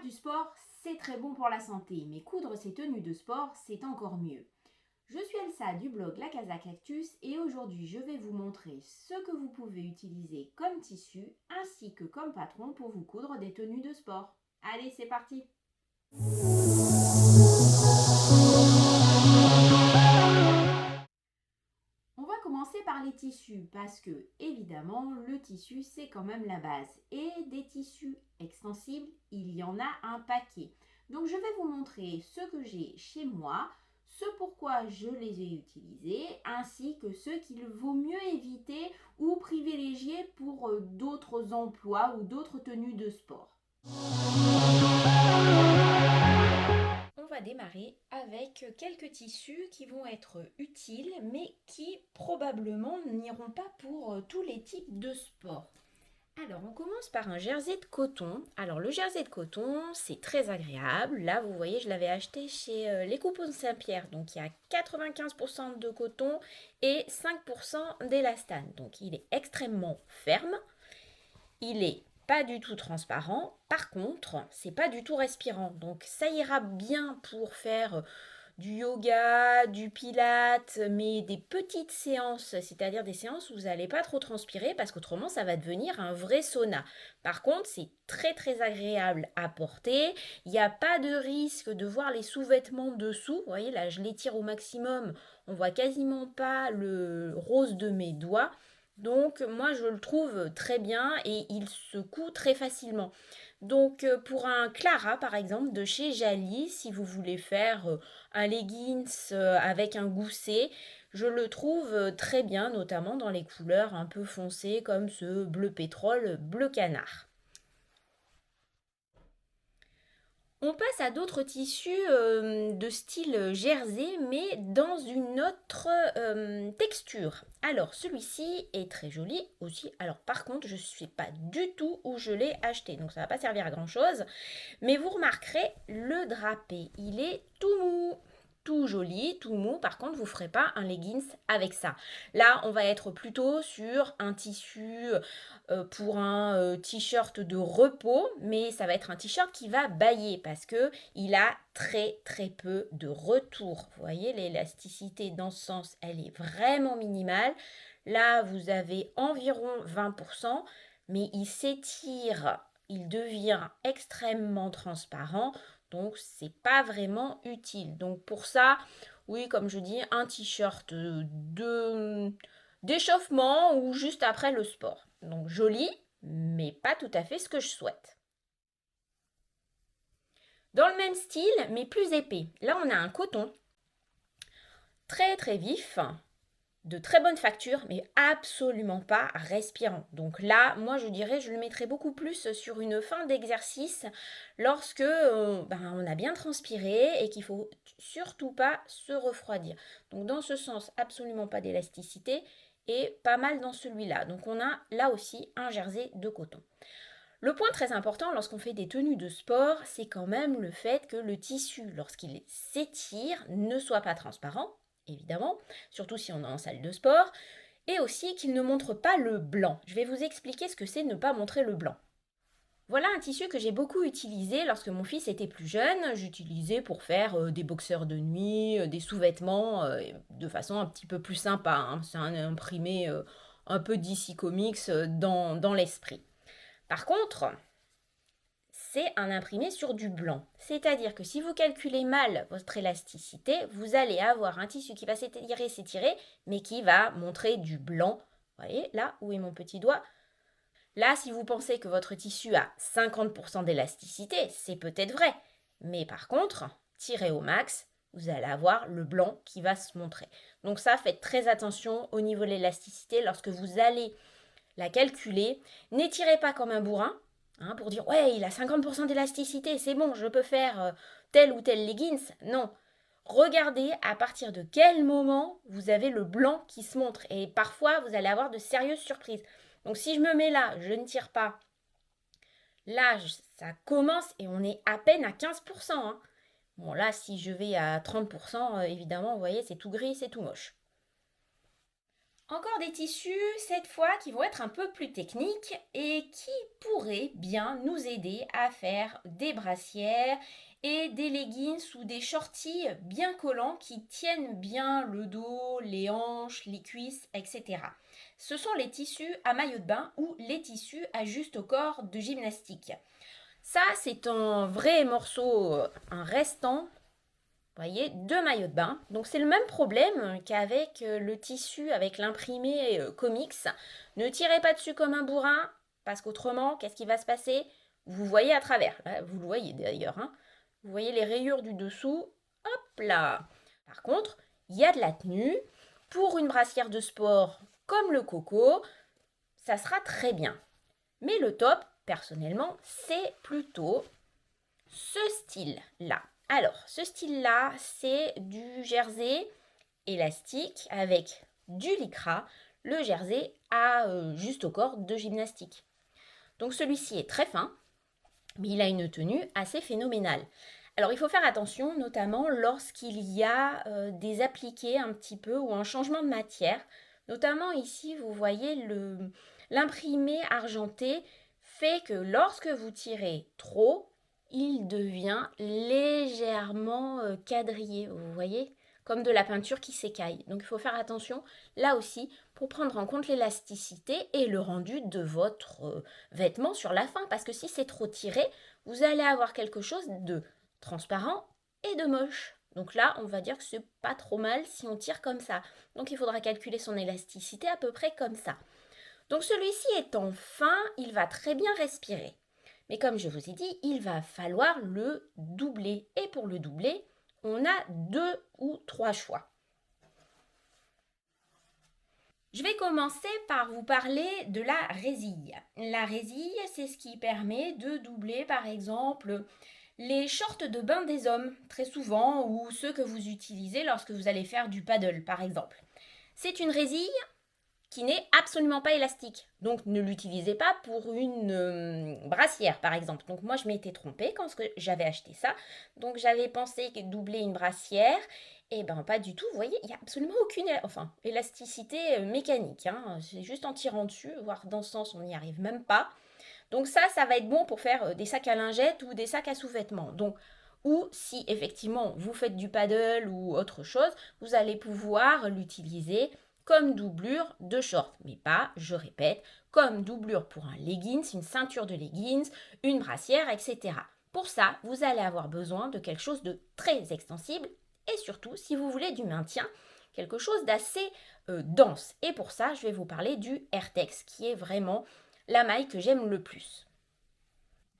du sport, c'est très bon pour la santé, mais coudre ses tenues de sport, c'est encore mieux. Je suis Elsa du blog La Casa Cactus et aujourd'hui je vais vous montrer ce que vous pouvez utiliser comme tissu ainsi que comme patron pour vous coudre des tenues de sport. Allez, c'est parti! On va commencer par les tissus parce que, évidemment, le tissu, c'est quand même la base. Et des tissus extensibles, il y en a un paquet. Donc, je vais vous montrer ce que j'ai chez moi, ce pourquoi je les ai utilisés, ainsi que ceux qu'il vaut mieux éviter ou privilégier pour d'autres emplois ou d'autres tenues de sport. On va démarrer avec quelques tissus qui vont être utiles mais qui probablement n'iront pas pour tous les types de sport. Alors on commence par un jersey de coton. Alors le jersey de coton c'est très agréable. Là vous voyez je l'avais acheté chez Les Coupons Saint-Pierre. Donc il y a 95% de coton et 5% d'élastane. Donc il est extrêmement ferme. Il est pas du tout transparent. Par contre, c'est pas du tout respirant. Donc ça ira bien pour faire du yoga, du pilates, mais des petites séances, c'est-à-dire des séances où vous n'allez pas trop transpirer parce qu'autrement ça va devenir un vrai sauna. Par contre, c'est très très agréable à porter. Il n'y a pas de risque de voir les sous-vêtements dessous. Vous voyez là, je l'étire au maximum. On voit quasiment pas le rose de mes doigts. Donc moi je le trouve très bien et il se coud très facilement. Donc pour un Clara par exemple de chez Jali, si vous voulez faire un leggings avec un gousset, je le trouve très bien, notamment dans les couleurs un peu foncées comme ce bleu pétrole, bleu canard. On passe à d'autres tissus de style jersey, mais dans une autre texture. Alors, celui-ci est très joli aussi. Alors, par contre, je ne sais pas du tout où je l'ai acheté, donc ça ne va pas servir à grand-chose. Mais vous remarquerez, le drapé, il est tout mou. Tout joli, tout mou. Par contre, vous ne ferez pas un leggings avec ça. Là, on va être plutôt sur un tissu pour un t-shirt de repos, mais ça va être un t-shirt qui va bailler parce que il a très très peu de retour. Vous voyez, l'élasticité dans ce sens, elle est vraiment minimale. Là, vous avez environ 20%, mais il s'étire, il devient extrêmement transparent. Donc, c'est pas vraiment utile. Donc, pour ça, oui, comme je dis, un t-shirt d'échauffement ou juste après le sport. Donc, joli, mais pas tout à fait ce que je souhaite. Dans le même style, mais plus épais. Là, on a un coton très très vif, de très bonne facture, mais absolument pas respirant. Donc là, moi je dirais, je le mettrais beaucoup plus sur une fin d'exercice lorsque on a bien transpiré et qu'il faut surtout pas se refroidir. Donc dans ce sens, absolument pas d'élasticité et pas mal dans celui-là. Donc on a là aussi un jersey de coton. Le point très important lorsqu'on fait des tenues de sport, c'est quand même le fait que le tissu, lorsqu'il s'étire, ne soit pas transparent, évidemment, surtout si on est en salle de sport, et aussi qu'il ne montre pas le blanc. Je vais vous expliquer ce que c'est ne pas montrer le blanc. Voilà un tissu que j'ai beaucoup utilisé lorsque mon fils était plus jeune. J'utilisais pour faire des boxeurs de nuit, des sous-vêtements, de façon un petit peu plus sympa, hein. C'est un imprimé un peu DC Comics dans l'esprit. Par contre, c'est un imprimé sur du blanc. C'est-à-dire que si vous calculez mal votre élasticité, vous allez avoir un tissu qui va s'étirer, mais qui va montrer du blanc. Vous voyez, là où est mon petit doigt. Là, si vous pensez que votre tissu a 50% d'élasticité, c'est peut-être vrai. Mais par contre, tirez au max, vous allez avoir le blanc qui va se montrer. Donc ça, faites très attention au niveau de l'élasticité lorsque vous allez la calculer. N'étirez pas comme un bourrin, hein, pour dire ouais, il a 50% d'élasticité, c'est bon, je peux faire tel ou tel leggings. Non. Regardez à partir de quel moment vous avez le blanc qui se montre. Et parfois, vous allez avoir de sérieuses surprises. Donc si je me mets là, je ne tire pas. Là, ça commence et on est à peine à 15%, hein. Bon, là, si je vais à 30%, évidemment, vous voyez, c'est tout gris, c'est tout moche. Encore des tissus, cette fois, qui vont être un peu plus techniques et qui pourraient bien nous aider à faire des brassières et des leggings ou des shorties bien collants qui tiennent bien le dos, les hanches, les cuisses, etc. Ce sont les tissus à maillot de bain ou les tissus à juste au corps de gymnastique. Ça, c'est un vrai morceau, un restant, voyez, de maillot de bain. Donc c'est le même problème qu'avec le tissu, avec l'imprimé comics. Ne tirez pas dessus comme un bourrin, parce qu'autrement, qu'est-ce qui va se passer? Vous voyez à travers. Là, vous le voyez d'ailleurs. Hein. Vous voyez les rayures du dessous. Hop là. Par contre, il y a de la tenue. Pour une brassière de sport comme le coco, ça sera très bien. Mais le top, personnellement, c'est plutôt ce style-là. Alors, ce style-là, c'est du jersey élastique avec du lycra, le jersey à juste au corps de gymnastique. Donc celui-ci est très fin, mais il a une tenue assez phénoménale. Alors il faut faire attention, notamment lorsqu'il y a des appliqués un petit peu ou un changement de matière. Notamment ici, vous voyez l'imprimé argenté fait que lorsque vous tirez trop, il devient légèrement quadrillé, vous voyez, comme de la peinture qui s'écaille. Donc il faut faire attention là aussi pour prendre en compte l'élasticité et le rendu de votre vêtement sur la fin. Parce que si c'est trop tiré, vous allez avoir quelque chose de transparent et de moche. Donc là, on va dire que c'est pas trop mal si on tire comme ça. Donc il faudra calculer son élasticité à peu près comme ça. Donc celui-ci étant fin, il va très bien respirer. Mais comme je vous ai dit, il va falloir le doubler. Et pour le doubler, on a 2 ou 3 choix. Je vais commencer par vous parler de la résille. La résille, c'est ce qui permet de doubler par exemple les shorts de bain des hommes, très souvent, ou ceux que vous utilisez lorsque vous allez faire du paddle par exemple. C'est une résille qui n'est absolument pas élastique. Donc ne l'utilisez pas pour une brassière par exemple. Donc moi je m'étais trompée quand j'avais acheté ça. Donc j'avais pensé doubler une brassière. Et ben pas du tout, vous voyez, il n'y a absolument aucune élasticité mécanique. Hein. C'est juste en tirant dessus, voire dans ce sens on n'y arrive même pas. Donc ça va être bon pour faire des sacs à lingettes ou des sacs à sous-vêtements. Donc, ou si effectivement vous faites du paddle ou autre chose, vous allez pouvoir l'utiliser comme doublure de short, mais pas, je répète, comme doublure pour un leggings, une ceinture de leggings, une brassière, etc. Pour ça, vous allez avoir besoin de quelque chose de très extensible et surtout, si vous voulez du maintien, quelque chose d'assez dense. Et pour ça, je vais vous parler du AirTex, qui est vraiment la maille que j'aime le plus.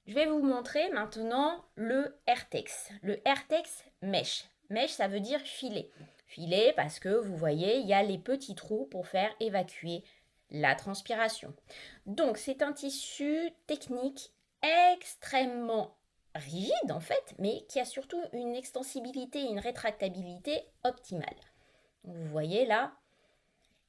Je vais vous montrer maintenant le AirTex. Le AirTex Mesh. Mesh, ça veut dire filet. Filet parce que vous voyez, il y a les petits trous pour faire évacuer la transpiration. Donc c'est un tissu technique extrêmement rigide en fait, mais qui a surtout une extensibilité et une rétractabilité optimale. Donc, vous voyez là,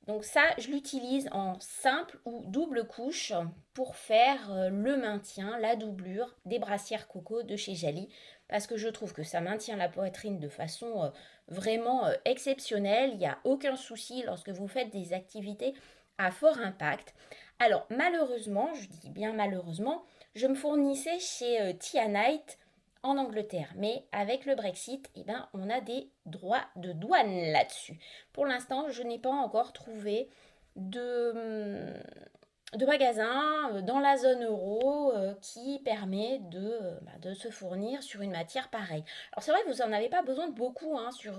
donc ça, je l'utilise en simple ou double couche pour faire le maintien, la doublure des brassières coco de chez Jali, parce que je trouve que ça maintient la poitrine de façon vraiment exceptionnelle. Il n'y a aucun souci lorsque vous faites des activités à fort impact. Alors malheureusement, je dis bien malheureusement, je me fournissais chez Tianite en Angleterre. Mais avec le Brexit, eh ben, on a des droits de douane là-dessus. Pour l'instant, je n'ai pas encore trouvé de magasin dans la zone euro qui permet de se fournir sur une matière pareille. Alors c'est vrai que vous n'en avez pas besoin de beaucoup hein, sur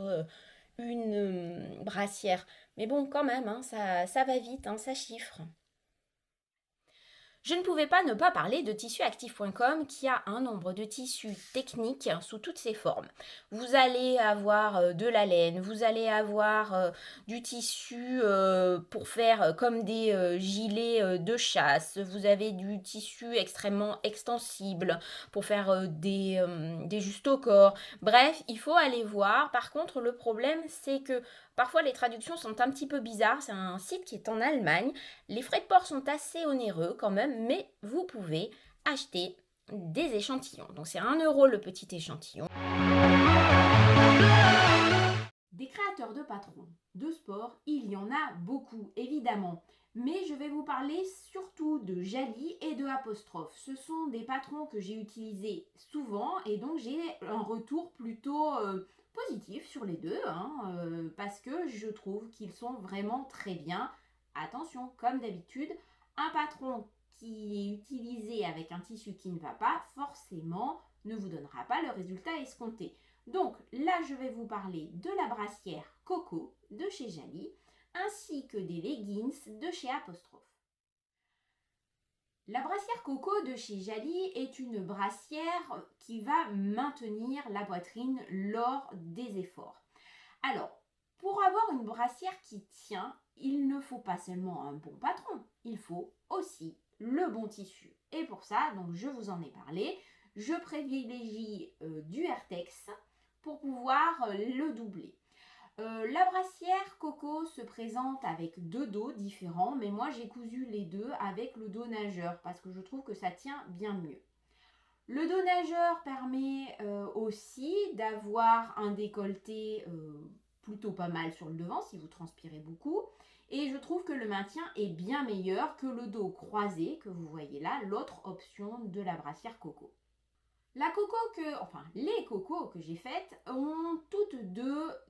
une brassière. Mais bon, quand même, hein, ça va vite, hein, ça chiffre. Je ne pouvais pas ne pas parler de tissuactif.com qui a un nombre de tissus techniques sous toutes ses formes. Vous allez avoir de la laine, vous allez avoir du tissu pour faire comme des gilets de chasse, vous avez du tissu extrêmement extensible pour faire des justes au corps. Bref, il faut aller voir. Par contre, le problème, c'est que parfois les traductions sont un petit peu bizarres. C'est un site qui est en Allemagne. Les frais de port sont assez onéreux quand même, mais vous pouvez acheter des échantillons. Donc c'est 1 € le petit échantillon. Des créateurs créateurs de patrons de sport, il y en a beaucoup, évidemment. Mais je vais vous parler surtout de Jali et de Apostrophe. Ce sont des patrons que j'ai utilisés souvent et donc j'ai un retour plutôt positif sur les deux, parce que je trouve qu'ils sont vraiment très bien. Attention, comme d'habitude, un patron qui est utilisé avec un tissu qui ne va pas, forcément ne vous donnera pas le résultat escompté. Donc là, je vais vous parler de la brassière Coco de chez Jali, ainsi que des leggings de chez Apostrophe. La brassière Coco de chez Jali est une brassière qui va maintenir la poitrine lors des efforts. Alors, pour avoir une brassière qui tient, il ne faut pas seulement un bon patron, il faut aussi le bon tissu. Et pour ça, donc je vous en ai parlé, je privilégie du Airtex pour pouvoir le doubler. La brassière Coco se présente avec deux dos différents, mais moi j'ai cousu les deux avec le dos nageur parce que je trouve que ça tient bien mieux. Le dos nageur permet aussi d'avoir un décolleté plutôt pas mal sur le devant si vous transpirez beaucoup. Et je trouve que le maintien est bien meilleur que le dos croisé que vous voyez là, l'autre option de la brassière Coco. Les cocos que j'ai faites ont toutes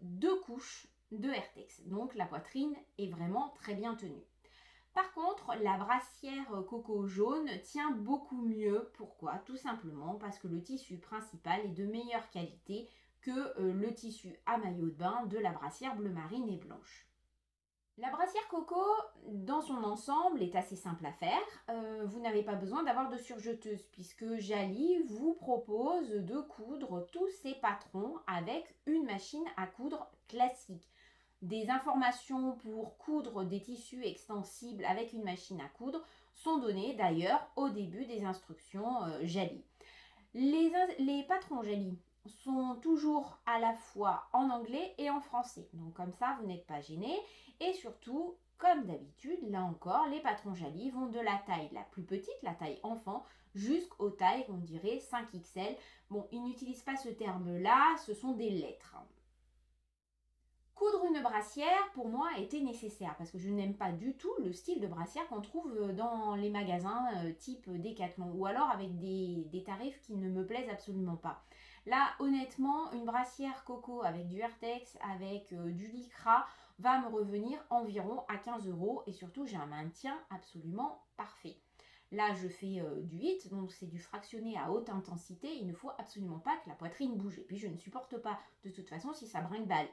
deux couches de Airtex. Donc la poitrine est vraiment très bien tenue. Par contre, la brassière coco jaune tient beaucoup mieux. Pourquoi? Tout simplement parce que le tissu principal est de meilleure qualité que le tissu à maillot de bain de la brassière bleu marine et blanche. La brassière Coco, dans son ensemble, est assez simple à faire. Vous n'avez pas besoin d'avoir de surjeteuse puisque Jali vous propose de coudre tous ces patrons avec une machine à coudre classique. Des informations pour coudre des tissus extensibles avec une machine à coudre sont données d'ailleurs au début des instructions Jali. Les patrons Jali sont toujours à la fois en anglais et en français. Donc comme ça, vous n'êtes pas gêné. Et surtout, comme d'habitude, là encore, les patrons Jali vont de la taille la plus petite, la taille enfant, jusqu'aux tailles, on dirait 5XL. Bon, ils n'utilisent pas ce terme-là, ce sont des lettres. Coudre une brassière, pour moi, était nécessaire parce que je n'aime pas du tout le style de brassière qu'on trouve dans les magasins type Decathlon ou alors avec des tarifs qui ne me plaisent absolument pas. Là, honnêtement, une brassière Coco avec du Airtex, avec du Lycra, va me revenir environ à 15 € et surtout, j'ai un maintien absolument parfait. Là, je fais du HIIT, donc c'est du fractionné à haute intensité. Il ne faut absolument pas que la poitrine bouge. Et puis, je ne supporte pas de toute façon si ça brinque-balle.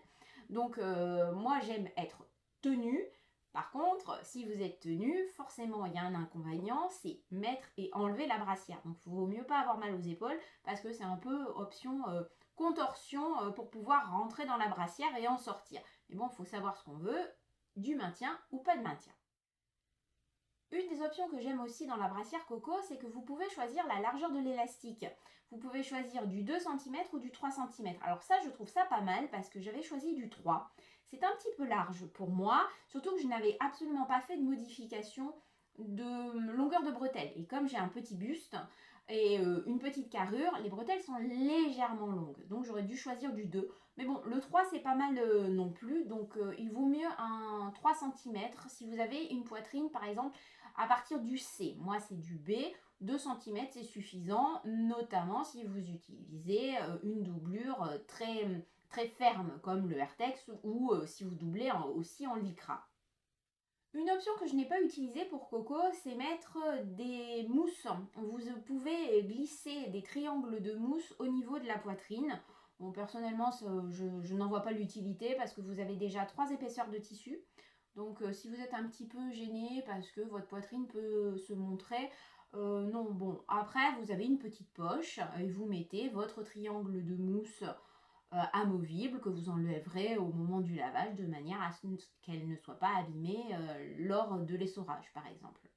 Donc, moi, j'aime être tenue. Par contre, si vous êtes tenue, forcément, il y a un inconvénient, c'est mettre et enlever la brassière. Donc, il vaut mieux pas avoir mal aux épaules parce que c'est un peu option contorsion pour pouvoir rentrer dans la brassière et en sortir. Mais bon, il faut savoir ce qu'on veut, du maintien ou pas de maintien. Une des options que j'aime aussi dans la brassière Coco, c'est que vous pouvez choisir la largeur de l'élastique. Vous pouvez choisir du 2 cm ou du 3 cm. Alors ça, je trouve ça pas mal parce que j'avais choisi du 3. C'est un petit peu large pour moi, surtout que je n'avais absolument pas fait de modification de longueur de bretelles. Et comme j'ai un petit buste et une petite carrure, les bretelles sont légèrement longues. Donc j'aurais dû choisir du 2. Mais bon, le 3 c'est pas mal non plus. Donc il vaut mieux un 3 cm si vous avez une poitrine par exemple à partir du C. Moi c'est du B. 2 cm c'est suffisant, notamment si vous utilisez une doublure très ferme comme le Airtex ou si vous doublez aussi en Lycra. Une option que je n'ai pas utilisée pour Coco, c'est mettre des mousses. Vous pouvez glisser des triangles de mousse au niveau de la poitrine. Bon, personnellement, je n'en vois pas l'utilité parce que vous avez déjà 3 épaisseurs de tissu. Donc, si vous êtes un petit peu gêné parce que votre poitrine peut se montrer, non, bon. Après, vous avez une petite poche et vous mettez votre triangle de mousse amovible que vous enlèverez au moment du lavage de manière à ce qu'elle ne soit pas abîmée lors de l'essorage par exemple.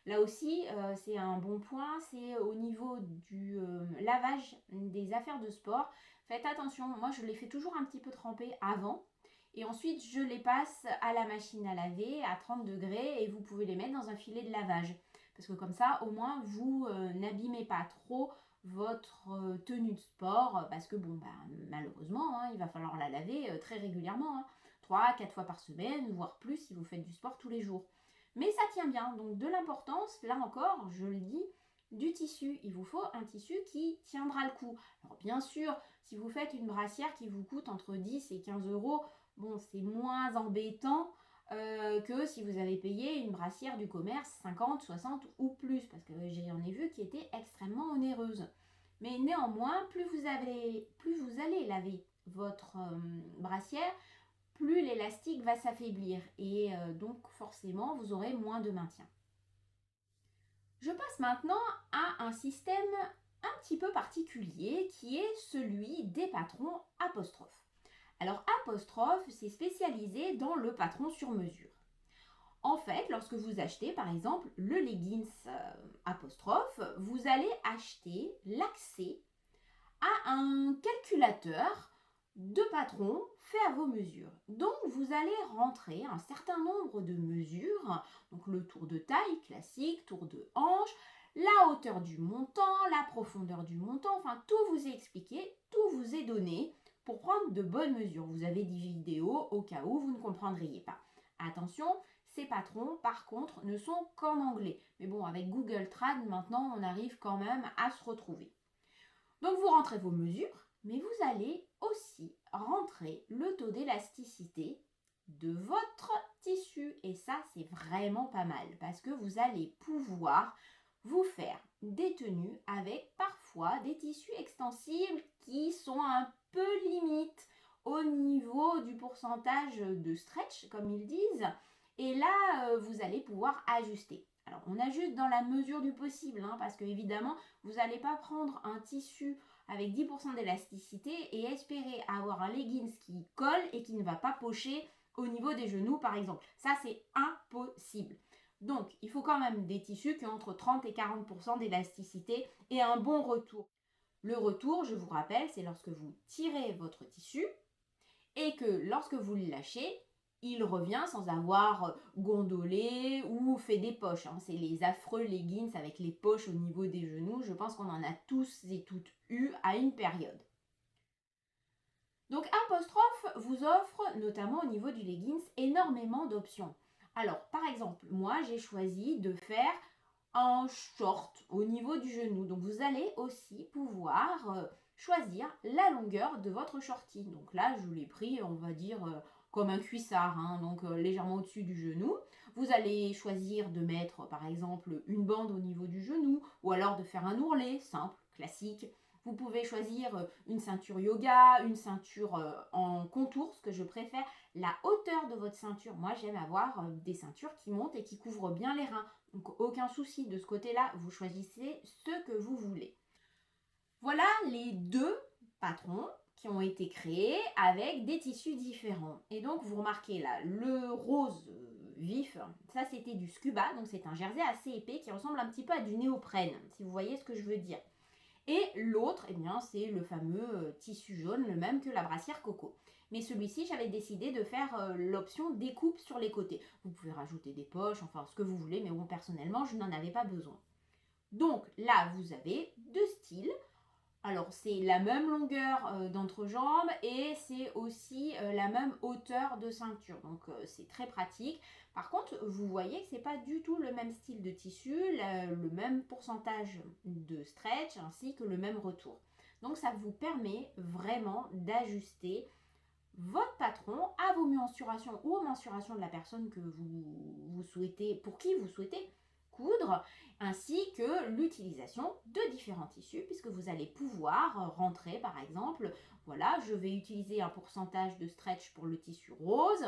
Là aussi, c'est un bon point, c'est au niveau du lavage des affaires de sport. Faites attention, moi je les fais toujours un petit peu tremper avant et ensuite je les passe à la machine à laver à 30 degrés et vous pouvez les mettre dans un filet de lavage. Parce que comme ça, au moins, vous n'abîmez pas trop votre tenue de sport, parce que bon, malheureusement, il va falloir la laver très régulièrement, 3-4 fois par semaine, voire plus si vous faites du sport tous les jours. Mais ça tient bien, donc de l'importance, là encore, je le dis, du tissu. Il vous faut un tissu qui tiendra le coup. Alors bien sûr, si vous faites une brassière qui vous coûte entre 10 et 15 euros, bon, c'est moins embêtant que si vous avez payé une brassière du commerce 50, 60 ou plus, parce que j'en ai vu qui étaient extrêmement onéreuses. Mais néanmoins, plus vous allez laver votre brassière, plus l'élastique va s'affaiblir et donc forcément vous aurez moins de maintien. Je passe maintenant à un système un petit peu particulier qui est celui des patrons apostrophes. Alors apostrophe, c'est spécialisé dans le patron sur mesure. En fait, lorsque vous achetez par exemple le leggings apostrophe, vous allez acheter l'accès à un calculateur de patrons fait à vos mesures. Donc vous allez rentrer un certain nombre de mesures, donc le tour de taille classique, tour de hanche, la hauteur du montant, la profondeur du montant, enfin tout vous est expliqué, tout vous est donné pour prendre de bonnes mesures. Vous avez des vidéos au cas où vous ne comprendriez pas. Attention, ces patrons par contre ne sont qu'en anglais. Mais bon, avec Google Trad maintenant on arrive quand même à se retrouver. Donc vous rentrez vos mesures, mais vous allez aussi rentrer le taux d'élasticité de votre tissu. Et ça, c'est vraiment pas mal parce que vous allez pouvoir vous faire des tenues avec parfois des tissus extensibles qui sont un peu limites au niveau du pourcentage de stretch, comme ils disent. Et là, vous allez pouvoir ajuster. Alors, on ajuste dans la mesure du possible, parce que évidemment, vous n'allez pas prendre un tissu avec 10% d'élasticité et espérer avoir un leggings qui colle et qui ne va pas pocher au niveau des genoux, par exemple. Ça, c'est impossible. Donc, il faut quand même des tissus qui ont entre 30 et 40% d'élasticité et un bon retour. Le retour, je vous rappelle, c'est lorsque vous tirez votre tissu et que lorsque vous le lâchez, il revient sans avoir gondolé ou fait des poches. C'est les affreux leggings avec les poches au niveau des genoux. Je pense qu'on en a tous et toutes eu à une période. Donc Apostrophe vous offre, notamment au niveau du leggings, énormément d'options. Alors, par exemple, moi, j'ai choisi de faire un short au niveau du genou. Donc, vous allez aussi pouvoir choisir la longueur de votre shorty. Donc là, je l'ai pris, on va dire, comme un cuissard, donc légèrement au-dessus du genou. Vous allez choisir de mettre, par exemple, une bande au niveau du genou ou alors de faire un ourlet simple, classique. Vous pouvez choisir une ceinture yoga, une ceinture en contour, ce que je préfère. La hauteur de votre ceinture, moi j'aime avoir des ceintures qui montent et qui couvrent bien les reins. Donc aucun souci de ce côté-là, vous choisissez ce que vous voulez. Voilà les deux patrons qui ont été créés avec des tissus différents. Et donc vous remarquez là, le rose vif, ça c'était du scuba, donc c'est un jersey assez épais qui ressemble un petit peu à du néoprène, si vous voyez ce que je veux dire. Et l'autre, c'est le fameux tissu jaune, le même que la brassière coco. Mais celui-ci, j'avais décidé de faire l'option découpe sur les côtés. Vous pouvez rajouter des poches, enfin ce que vous voulez, mais bon, personnellement, je n'en avais pas besoin. Donc là, vous avez deux styles. Alors, c'est la même longueur d'entrejambe et c'est aussi la même hauteur de ceinture. Donc, c'est très pratique. Par contre, vous voyez que ce n'est pas du tout le même style de tissu, le même pourcentage de stretch ainsi que le même retour. Donc, ça vous permet vraiment d'ajuster votre patron à vos mensurations ou aux mensurations de la personne que vous souhaitez, pour qui vous souhaitez coudre, ainsi que l'utilisation de différents tissus, puisque vous allez pouvoir rentrer par exemple, voilà, je vais utiliser un pourcentage de stretch pour le tissu rose,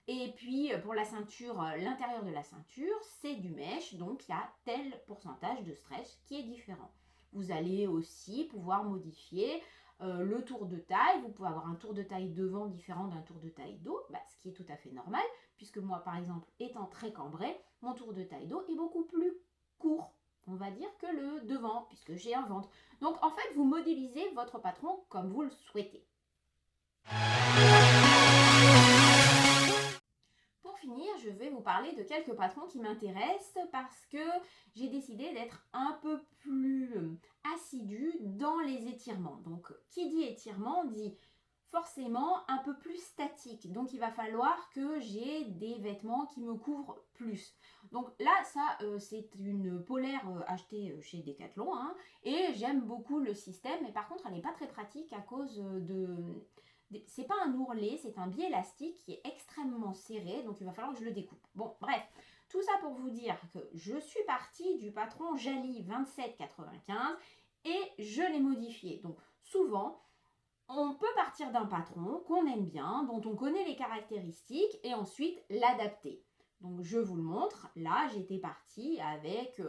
et puis pour la ceinture, l'intérieur de la ceinture, c'est du mesh, donc il y a tel pourcentage de stretch qui est différent. Vous allez aussi pouvoir modifier le tour de taille. Vous pouvez avoir un tour de taille devant différent d'un tour de taille dos, ce qui est tout à fait normal, puisque moi par exemple étant très cambré, mon tour de taille dos est beaucoup plus court, on va dire, que le devant, puisque j'ai un ventre. Donc en fait, vous modélisez votre patron comme vous le souhaitez. Pour finir, je vais vous parler de quelques patrons qui m'intéressent parce que j'ai décidé d'être un peu plus assidue dans les étirements. Donc, qui dit étirement dit forcément un peu plus statique. Donc, il va falloir que j'ai des vêtements qui me couvrent plus. Donc là, ça, c'est une polaire achetée chez Decathlon, hein, et j'aime beaucoup le système, mais par contre, elle n'est pas très pratique à cause c'est pas un ourlet, c'est un biais élastique qui est extrêmement serré, donc il va falloir que je le découpe. Bon, bref, tout ça pour vous dire que je suis partie du patron Jali 27,95 et je l'ai modifié. Donc souvent, on peut partir d'un patron qu'on aime bien, dont on connaît les caractéristiques, et ensuite l'adapter. Donc je vous le montre. Là, j'étais partie avec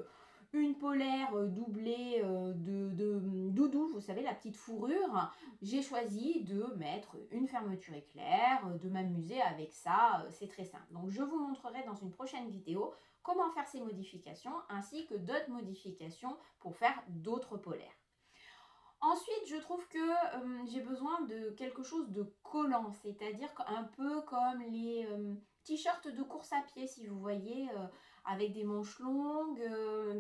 une polaire doublée de doudou, vous savez, la petite fourrure. J'ai choisi de mettre une fermeture éclair, de m'amuser avec ça. C'est très simple. Donc je vous montrerai dans une prochaine vidéo comment faire ces modifications, ainsi que d'autres modifications pour faire d'autres polaires. Ensuite, je trouve que j'ai besoin de quelque chose de collant, c'est-à-dire un peu comme les t-shirts de course à pied, si vous voyez, avec des manches longues,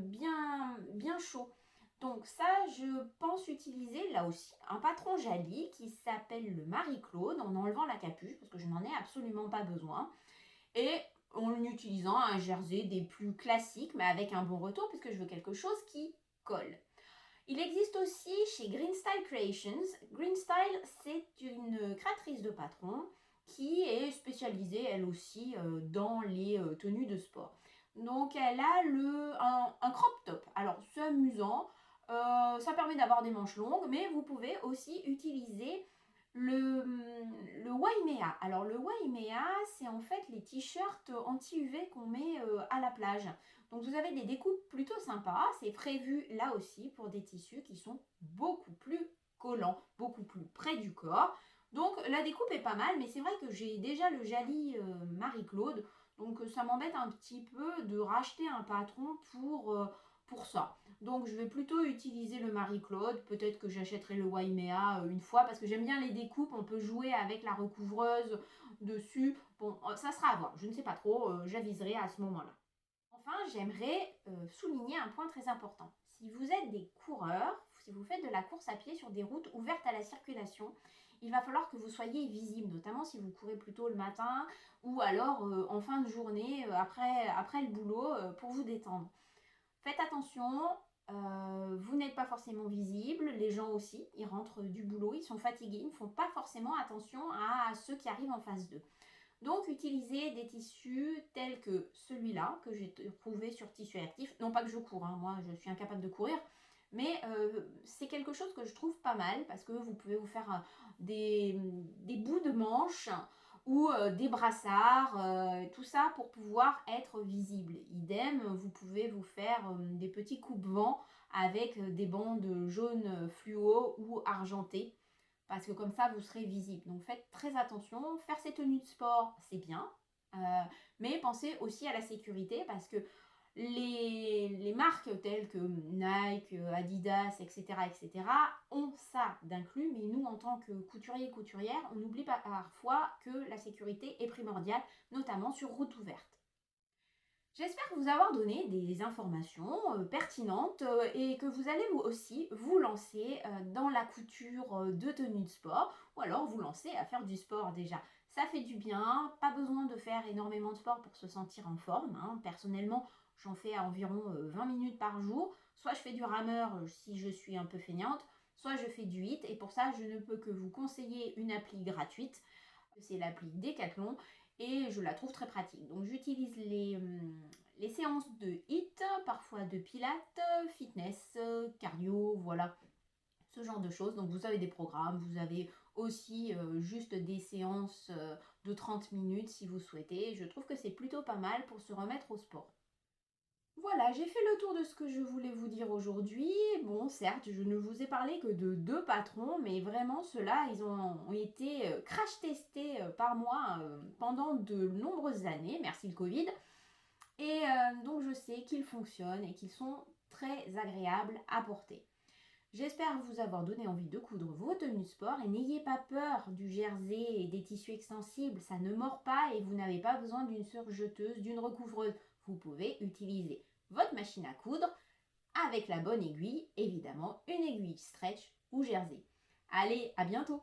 bien chaud. Donc ça, je pense utiliser là aussi un patron Jali qui s'appelle le Marie-Claude en enlevant la capuche parce que je n'en ai absolument pas besoin. Et en utilisant un jersey des plus classiques mais avec un bon retour puisque je veux quelque chose qui colle. Il existe aussi chez Green Style Creations. Green Style, c'est une créatrice de patrons qui est spécialisée elle aussi dans les tenues de sport. Donc elle a un crop top. Alors c'est amusant, ça permet d'avoir des manches longues, mais vous pouvez aussi utiliser le Waimea. Alors le Waimea, c'est en fait les t-shirts anti-UV qu'on met à la plage. Donc vous avez des découpes plutôt sympas. C'est prévu là aussi pour des tissus qui sont beaucoup plus collants, beaucoup plus près du corps. Donc la découpe est pas mal, mais c'est vrai que j'ai déjà le Jali Marie-Claude. Donc ça m'embête un petit peu de racheter un patron pour ça. Donc je vais plutôt utiliser le Marie-Claude. Peut-être que j'achèterai le Waimea une fois parce que j'aime bien les découpes. On peut jouer avec la recouvreuse dessus. Bon, ça sera à voir. Je ne sais pas trop. J'aviserai à ce moment-là. Enfin, j'aimerais souligner un point très important. Si vous êtes des coureurs, si vous faites de la course à pied sur des routes ouvertes à la circulation, il va falloir que vous soyez visible, notamment si vous courez plutôt le matin ou alors en fin de journée, après le boulot, pour vous détendre. Faites attention, vous n'êtes pas forcément visible, les gens aussi, ils rentrent du boulot, ils sont fatigués, ils ne font pas forcément attention à ceux qui arrivent en face d'eux. Donc, utilisez des tissus tels que celui-là, que j'ai trouvé sur Tissu Actif. Non pas que je cours, hein, moi je suis incapable de courir, mais c'est quelque chose que je trouve pas mal parce que vous pouvez vous faire des bouts de manches ou des brassards, tout ça pour pouvoir être visible. Idem, vous pouvez vous faire des petits coupe-vents avec des bandes jaunes fluo ou argentées parce que comme ça, vous serez visible. Donc faites très attention. Faire ces tenues de sport, c'est bien, mais pensez aussi à la sécurité parce que les marques telles que Nike, Adidas, etc., ont ça d'inclus, mais nous, en tant que couturiers et couturières, on oublie parfois que la sécurité est primordiale, notamment sur route ouverte. J'espère vous avoir donné des informations pertinentes et que vous allez vous aussi vous lancer dans la couture de tenues de sport ou alors vous lancer à faire du sport déjà. Ça fait du bien, pas besoin de faire énormément de sport pour se sentir en forme, hein. Personnellement, j'en fais à environ 20 minutes par jour. Soit je fais du rameur si je suis un peu feignante, soit je fais du HIIT et pour ça, je ne peux que vous conseiller une appli gratuite. C'est l'appli Decathlon et je la trouve très pratique. Donc j'utilise les séances de HIIT, parfois de pilates, fitness, cardio, voilà, ce genre de choses. Donc vous avez des programmes, vous avez aussi juste des séances de 30 minutes si vous souhaitez. Je trouve que c'est plutôt pas mal pour se remettre au sport. Voilà, j'ai fait le tour de ce que je voulais vous dire aujourd'hui. Bon, certes, je ne vous ai parlé que de 2 patrons, mais vraiment, ceux-là, ils ont été crash testés par moi pendant de nombreuses années, merci le Covid. Et donc, je sais qu'ils fonctionnent et qu'ils sont très agréables à porter. J'espère vous avoir donné envie de coudre vos tenues de sport et n'ayez pas peur du jersey et des tissus extensibles, ça ne mord pas et vous n'avez pas besoin d'une surjeteuse, d'une recouvreuse. Vous pouvez utiliser votre machine à coudre avec la bonne aiguille, évidemment une aiguille stretch ou jersey. Allez, à bientôt!